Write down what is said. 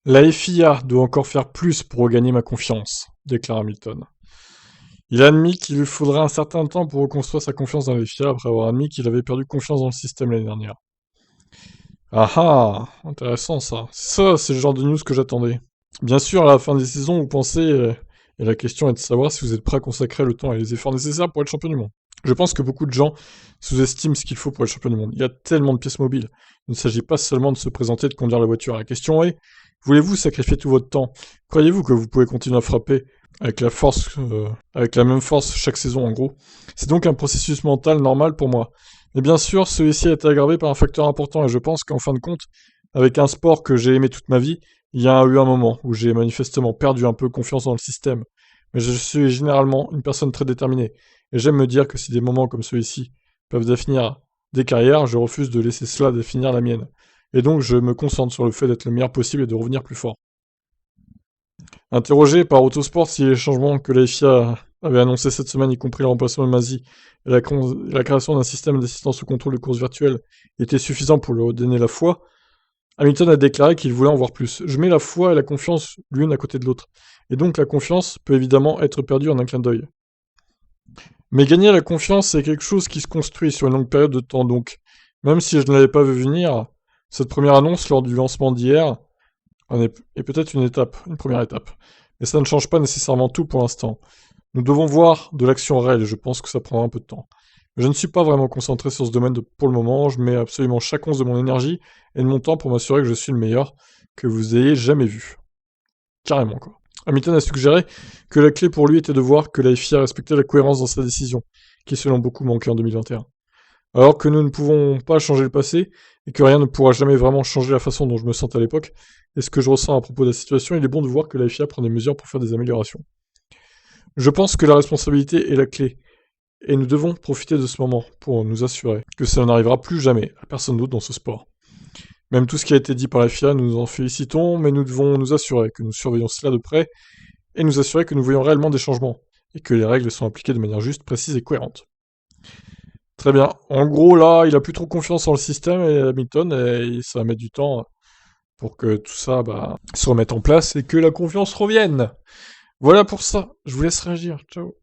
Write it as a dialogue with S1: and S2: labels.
S1: La FIA doit encore faire plus pour regagner ma confiance, déclare Hamilton. Il a admis qu'il lui faudrait un certain temps pour reconstruire sa confiance dans la FIA après avoir admis qu'il avait perdu confiance dans le système l'année dernière. Ah ah, intéressant ça. Ça, c'est le genre de news que j'attendais. Bien sûr, à la fin des saisons, vous pensez, et la question est de savoir si vous êtes prêt à consacrer le temps et les efforts nécessaires pour être champion du monde. Je pense que beaucoup de gens sous-estiment ce qu'il faut pour être champion du monde. Il y a tellement de pièces mobiles. Il ne s'agit pas seulement de se présenter et de conduire la voiture. La question est, voulez-vous sacrifier tout votre temps? Croyez-vous que vous pouvez continuer à frapper avec la force, avec la même force chaque saison en gros? C'est donc un processus mental normal pour moi. Mais bien sûr, celui-ci a été aggravé par un facteur important et je pense qu'en fin de compte, avec un sport que j'ai aimé toute ma vie, il y a eu un moment où j'ai manifestement perdu un peu confiance dans le système. Mais je suis généralement une personne très déterminée. Et j'aime me dire que si des moments comme ceux-ci peuvent définir des carrières, je refuse de laisser cela définir la mienne. Et donc je me concentre sur le fait d'être le meilleur possible et de revenir plus fort. Interrogé par Autosport si les changements que la FIA avait annoncés cette semaine, y compris le remplacement de Masi et la création d'un système d'assistance au contrôle de course virtuelle, étaient suffisants pour lui redonner la foi, Hamilton a déclaré qu'il voulait en voir plus. Je mets la foi et la confiance l'une à côté de l'autre. Et donc la confiance peut évidemment être perdue en un clin d'œil. Mais gagner la confiance, c'est quelque chose qui se construit sur une longue période de temps, donc même si je ne l'avais pas vu venir, cette première annonce lors du lancement d'hier est peut-être une première étape. Mais ça ne change pas nécessairement tout pour l'instant. Nous devons voir de l'action réelle et je pense que ça prendra un peu de temps. Mais je ne suis pas vraiment concentré sur ce domaine pour le moment, je mets absolument chaque once de mon énergie et de mon temps pour m'assurer que je suis le meilleur que vous ayez jamais vu. Carrément quoi. Hamilton a suggéré que la clé pour lui était de voir que la FIA respectait la cohérence dans sa décision, qui selon beaucoup manquait en 2021. Alors que nous ne pouvons pas changer le passé, et que rien ne pourra jamais vraiment changer la façon dont je me sentais à l'époque, et ce que je ressens à propos de la situation, il est bon de voir que la FIA prend des mesures pour faire des améliorations. Je pense que la responsabilité est la clé, et nous devons profiter de ce moment pour nous assurer que cela n'arrivera plus jamais à personne d'autre dans ce sport. Même tout ce qui a été dit par la FIA, nous nous en félicitons, mais nous devons nous assurer que nous surveillons cela de près, et nous assurer que nous voyons réellement des changements, et que les règles sont appliquées de manière juste, précise et cohérente. Très bien. En gros, là, il a plus trop confiance en le système et Hamilton, et ça va mettre du temps pour que tout ça se remette en place et que la confiance revienne. Voilà pour ça. Je vous laisse réagir. Ciao.